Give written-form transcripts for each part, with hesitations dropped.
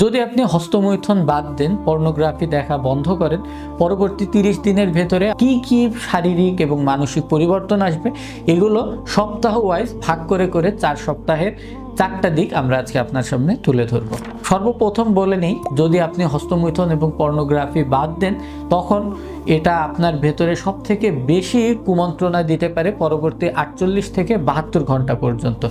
যদি আপনি হস্তমৈথুন বাদ দেন, পর্নোগ্রাফি দেখা বন্ধ করেন, পরবর্তী 30 দিনের ভেতরে কি কি শারীরিক এবং মানসিক পরিবর্তন আসবে, এগুলো সপ্তাহ ওয়াইজ ভাগ করে করে 4 সপ্তাহের 4টা দিক আমরা আজকে আপনার সামনে তুলে ধরব। সর্বপ্রথম বলে নেই, যদি আপনি হস্তমৈথুন এবং পর্নোগ্রাফি বাদ দেন, তখন এটা আপনার ভেতরে সব থেকে বেশি কুমন্ত্রণা দিতে পারে পরবর্তী 48 থেকে 72 ঘন্টা পর্যন্ত।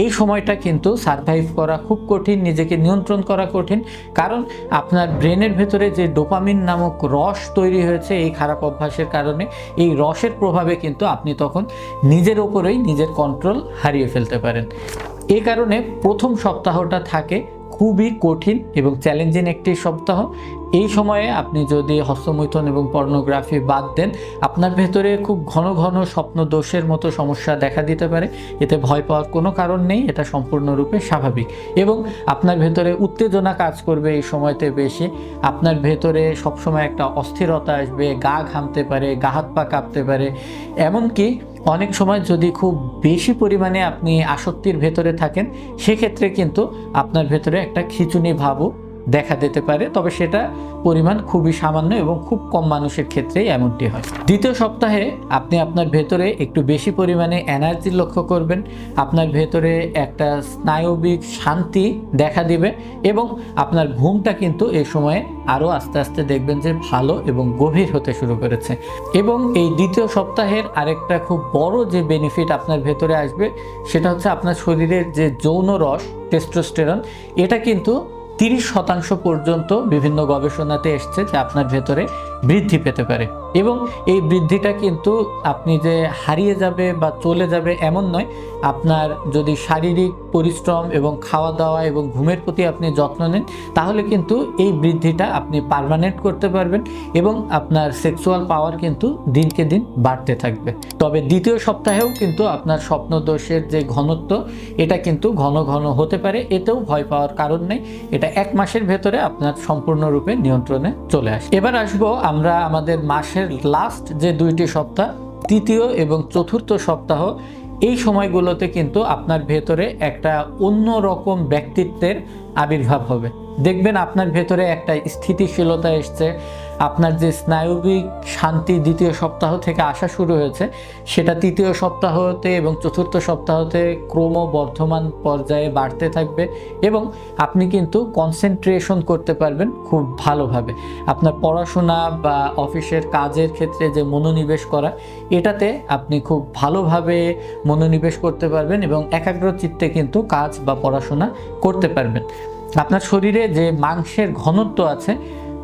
এই সময়টা কিন্তু সারভাইভ করা খুব কঠিন, নিজেকে নিয়ন্ত্রণ করা কঠিন, কারণ আপনার ব্রেনের ভেতরে যে ডোপামিন নামক রস তৈরি হয়েছে এই খারাপ অভ্যাসের কারণে, এই রসের প্রভাবে কিন্তু আপনি তখন নিজের ওপরেই নিজের কন্ট্রোল হারিয়ে ফেলতে পারেন। এই কারণে প্রথম সপ্তাহটা থাকে খুবই কঠিন এবং চ্যালেঞ্জিং একটি সপ্তাহ। এই সময়ে আপনি যদি হস্তমৈথুন এবং পর্নোগ্রাফি বাদ দেন, আপনার ভেতরে খুব ঘন ঘন স্বপ্ন দোষের মতো সমস্যা দেখা দিতে পারে। এতে ভয় পাওয়ার কোনো কারণ নেই, এটা সম্পূর্ণরূপে স্বাভাবিক। এবং আপনার ভেতরে উত্তেজনা কাজ করবে এই সময়তে বেশি। আপনার ভেতরে সবসময় একটা অস্থিরতা আসবে, গা ঘামতে পারে, গা হাত পা কাঁপতে পারে। এমনকি অনেক সময় যদি খুব বেশি পরিমাণে আপনি আসক্তির ভেতরে থাকেন, সেক্ষেত্রে কিন্তু আপনার ভেতরে একটা খিঁচুনি ভাবও দেখা দিতে পারে, তবে সেটা পরিমাণ খুবই সামান্য এবং খুব কম মানুষের ক্ষেত্রেই এমনটি হয়। দ্বিতীয় সপ্তাহে আপনি আপনার ভেতরে একটু বেশি পরিমাণে এনার্জি লক্ষ্য করবেন, আপনার ভেতরে একটা স্নায়বিক শান্তি দেখা দিবে এবং আপনার ঘুমটা কিন্তু এই সময়ে আরও আস্তে আস্তে দেখবেন যে ভালো এবং গভীর হতে শুরু করেছে। এবং এই দ্বিতীয় সপ্তাহের আরেকটা খুব বড় যে বেনিফিট আপনার ভেতরে আসবে, সেটা হচ্ছে আপনার শরীরের যে যৌন রস টেস্টোস্টেরন, এটা কিন্তু 30% পর্যন্ত বিভিন্ন গবেষণাতে এসছে যে আপনার ভেতরে বৃদ্ধি পেতে পারে। এবং এই বৃদ্ধিটা কিন্তু আপনি যে হারিয়ে যাবে বা চলে যাবে এমন নয়। আপনার যদি শারীরিক পরিশ্রম এবং খাওয়া দাওয়া এবং ঘুমের প্রতি আপনি যত্ন নেন, তাহলে কিন্তু এই বৃদ্ধিটা আপনি পার্মানেন্ট করতে পারবেন এবং আপনার সেক্সুয়াল পাওয়ার কিন্তু দিনকে দিন বাড়তে থাকবে। তবে দ্বিতীয় সপ্তাহেও কিন্তু আপনার স্বপ্নদোষের যে ঘনত্ব, এটা কিন্তু ঘন ঘন হতে পারে। এতেও ভয় পাওয়ার কারণ নেই, এটা 1 মাসের ভেতরে আপনার সম্পূর্ণরূপে নিয়ন্ত্রণে চলে আসে। এবার আসবো আমরা আমাদের মাসের লাস্ট যে 2টি সপ্তাহ, তৃতীয় এবং চতুর্থ সপ্তাহ। এই সময়গুলোতে কিন্তু আপনার ভেতরে একটা অন্য রকম ব্যক্তিত্বের আবির্ভাব হবে। দেখবেন আপনার ভেতরে একটা স্থিতিশীলতা এসছে। আপনার যে স্নায়বিক শান্তি দ্বিতীয় সপ্তাহ থেকে আসা শুরু হয়েছে, সেটা তৃতীয় সপ্তাহতে এবং চতুর্থ সপ্তাহতে ক্রমবর্ধমান পর্যায়ে বাড়তে থাকবে এবং আপনি কিন্তু কনসেন্ট্রেশন করতে পারবেন খুব ভালোভাবে। আপনার পড়াশোনা বা অফিসের কাজের ক্ষেত্রে যে মনোনিবেশ করা, এটাতে আপনি খুব ভালোভাবে মনোনিবেশ করতে পারবেন এবং একাগ্র চিত্তে কিন্তু কাজ বা পড়াশোনা করতে পারবেন। আপনার শরীরে যে মাংসের ঘনত্ব আছে,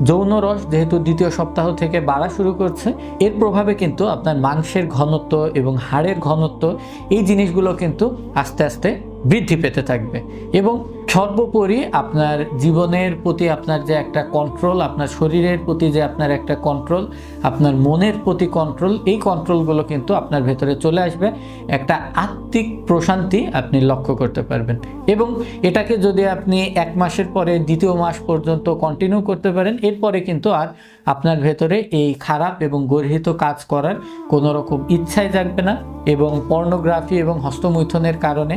যৌন রস যেহেতু দ্বিতীয় সপ্তাহ থেকে বাড়া শুরু করছে, এর প্রভাবে কিন্তু আপনার মাংসের ঘনত্ব এবং হাড়ের ঘনত্ব, এই জিনিসগুলো কিন্তু আস্তে আস্তে বৃদ্ধি পেতে থাকবে। এবং সর্বোপরি আপনার জীবনের প্রতি আপনার যে একটা কন্ট্রোল, আপনার শরীরের প্রতি যে আপনার একটা কন্ট্রোল, আপনার মনের প্রতি কন্ট্রোল, এই কন্ট্রোলগুলো কিন্তু আপনার ভেতরে চলে আসবে। একটা আত্মিক প্রশান্তি আপনি লক্ষ্য করতে পারবেন এবং এটাকে যদি আপনি 1 মাসের পরে দ্বিতীয় মাস পর্যন্ত কন্টিনিউ করতে পারেন, এরপরে কিন্তু আর আপনার ভেতরে এই খারাপ এবং গর্হিত কাজ করার কোনো রকম ইচ্ছাই জাগবে না। এবং পর্নোগ্রাফি এবং হস্তমৈথুনের কারণে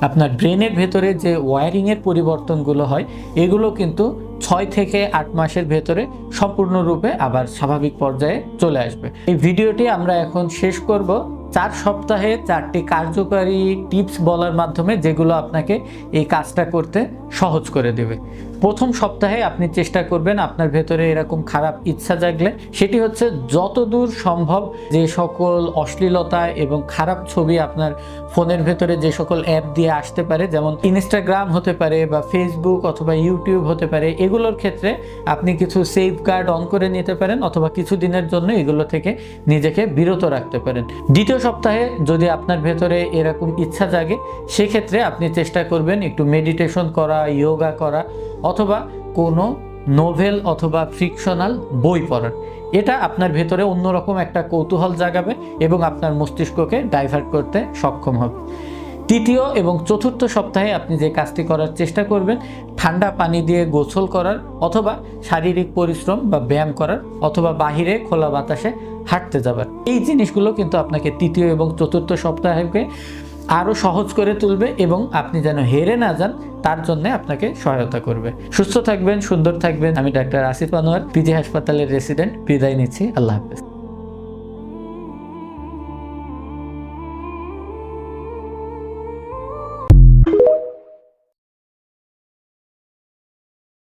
আপনার ব্রেনের ভেতরে যে ওয়্যারিংয়ের পরিবর্তনগুলো হয়, এগুলো কিন্তু 6 থেকে 8 মাসের ভেতরে সম্পূর্ণরূপে আবার স্বাভাবিক পর্যায়ে চলে আসবে। এই ভিডিওটি আমরা এখন শেষ করব 4 সপ্তাহে 4টি কার্যকারী টিপস বলার মাধ্যমে, যেগুলো আপনাকে এই কাজটা করতে সহজ করে দেবে। প্রথম সপ্তাহে আপনি চেষ্টা করবেন আপনার ভেতরে এরকম খারাপ ইচ্ছা জাগলে, সেটি হচ্ছে যতদূর সম্ভব যে সকল অশ্লীলতা এবং খারাপ ছবি আপনার ফোনের ভেতরে যে সকল অ্যাপ দিয়ে আসতে পারে, যেমন ইনস্টাগ্রাম হতে পারে বা ফেসবুক অথবা ইউটিউব হতে পারে, এগুলোর ক্ষেত্রে আপনি কিছু সেফগার্ড অন করে নিতে পারেন অথবা কিছু দিনের জন্য এগুলো থেকে নিজেকে বিরত রাখতে পারেন। দ্বিতীয় সপ্তাহে যদি আপনার ভেতরে এরকম ইচ্ছা জাগে, সেক্ষেত্রে আপনি চেষ্টা করবেন একটু মেডিটেশন করা, যোগা করা অথবা কোনো নোভেল অথবা ফিকশনাল বই পড়ার। এটা আপনার ভেতরে অন্যরকম একটা কৌতূহল জাগাবে এবং আপনার মস্তিষ্ককে ডাইভার্ট করতে সক্ষম হবে। তৃতীয় এবং চতুর্থ সপ্তাহে আপনি যে কাজটি করার চেষ্টা করবেন, ঠান্ডা পানি দিয়ে গোসল করার অথবা শারীরিক পরিশ্রম বা ব্যায়াম করার অথবা বাহিরে খোলা বাতাসে হাঁটতে যাবার। এই জিনিসগুলো কিন্তু আপনাকে তৃতীয় এবং চতুর্থ সপ্তাহে আরো সহজ করে তুলবে এবং আপনি যেন হেরে না যান তার জন্য আপনাকে সহায়তা করবে। সুস্থ থাকবেন, সুন্দর থাকবেন। আমি ডাক্তার আসিফ আনোয়ার, পিজি হাসপাতালের রেসিডেন্ট, বিদায় নিচ্ছি। আল্লাহ হাফেজ।